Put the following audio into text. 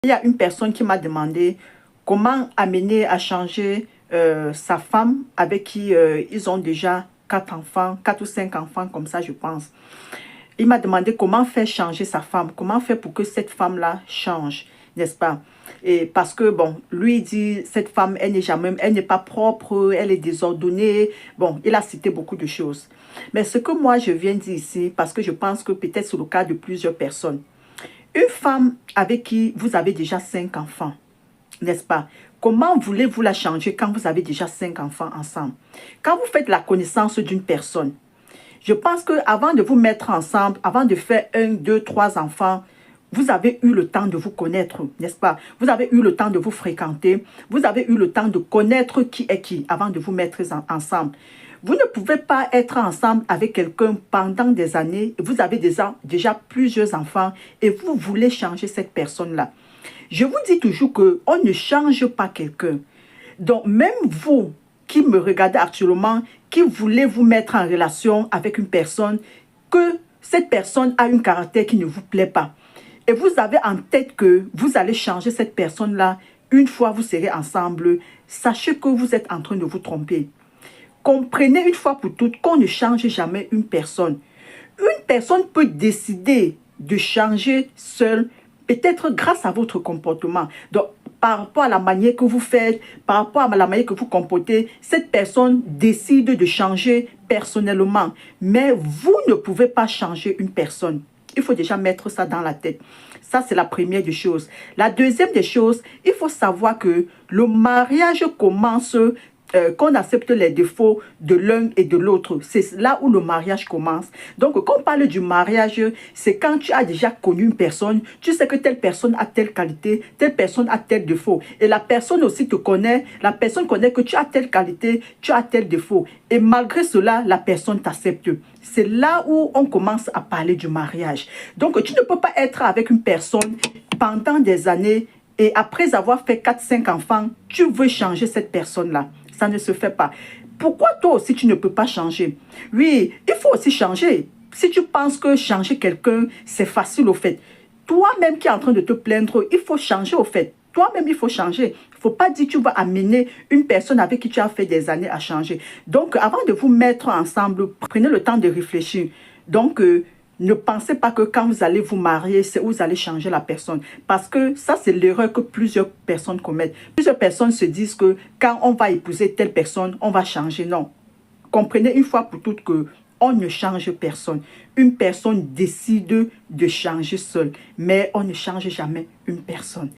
Il y a une personne qui m'a demandé comment amener à changer sa femme avec qui ils ont déjà 4 enfants, 4 ou 5 enfants comme ça je pense. Il m'a demandé comment faire changer sa femme, comment faire pour que cette femme-là change, n'est-ce pas? Et parce que, bon, lui il dit, cette femme, elle n'est pas propre, elle est désordonnée. Bon, il a cité beaucoup de choses. Mais ce que moi je viens dire ici, parce que je pense que peut-être c'est le cas de plusieurs personnes, une femme avec qui vous avez déjà 5 enfants, n'est-ce pas? Comment voulez-vous la changer quand vous avez déjà 5 enfants ensemble? Quand vous faites la connaissance d'une personne, je pense qu'avant de vous mettre ensemble, avant de faire 1, 2, 3 enfants, vous avez eu le temps de vous connaître, n'est-ce pas? Vous avez eu le temps de vous fréquenter, vous avez eu le temps de connaître qui est qui avant de vous mettre ensemble. Vous ne pouvez pas être ensemble avec quelqu'un pendant des années, vous avez déjà plusieurs enfants et vous voulez changer cette personne-là. Je vous dis toujours qu'on ne change pas quelqu'un. Donc, même vous qui me regardez actuellement, qui voulez vous mettre en relation avec une personne, que cette personne a un caractère qui ne vous plaît pas. Et vous avez en tête que vous allez changer cette personne-là une fois vous serez ensemble. Sachez que vous êtes en train de vous tromper. Comprenez une fois pour toutes qu'on ne change jamais une personne. Une personne peut décider de changer seule, peut-être grâce à votre comportement. Donc, par rapport à la manière que vous faites, par rapport à la manière que vous comportez, cette personne décide de changer personnellement. Mais vous ne pouvez pas changer une personne. Il faut déjà mettre ça dans la tête. Ça, c'est la première des choses. La deuxième des choses, il faut savoir que le mariage commence qu'on accepte les défauts de l'un et de l'autre. C'est là où le mariage commence. Donc, quand on parle du mariage, c'est quand tu as déjà connu une personne, tu sais que telle personne a telle qualité, telle personne a tel défaut. Et la personne aussi te connaît, la personne connaît que tu as telle qualité, tu as tel défaut. Et malgré cela, la personne t'accepte. C'est là où on commence à parler du mariage. Donc, tu ne peux pas être avec une personne pendant des années et après avoir fait 4, 5 enfants, tu veux changer cette personne-là. Ça ne se fait pas. Pourquoi toi aussi tu ne peux pas changer? Oui, il faut aussi changer. Si tu penses que changer quelqu'un, c'est facile au fait. Toi-même qui es en train de te plaindre, il faut changer au fait. Toi-même, il faut changer. Il ne faut pas dire que tu vas amener une personne avec qui tu as fait des années à changer. Donc, avant de vous mettre ensemble, prenez le temps de réfléchir. Donc, ne pensez pas que quand vous allez vous marier, c'est où vous allez changer la personne. Parce que ça, c'est l'erreur que plusieurs personnes commettent. Plusieurs personnes se disent que quand on va épouser telle personne, on va changer. Non. Comprenez une fois pour toutes que on ne change personne. Une personne décide de changer seule. Mais on ne change jamais une personne.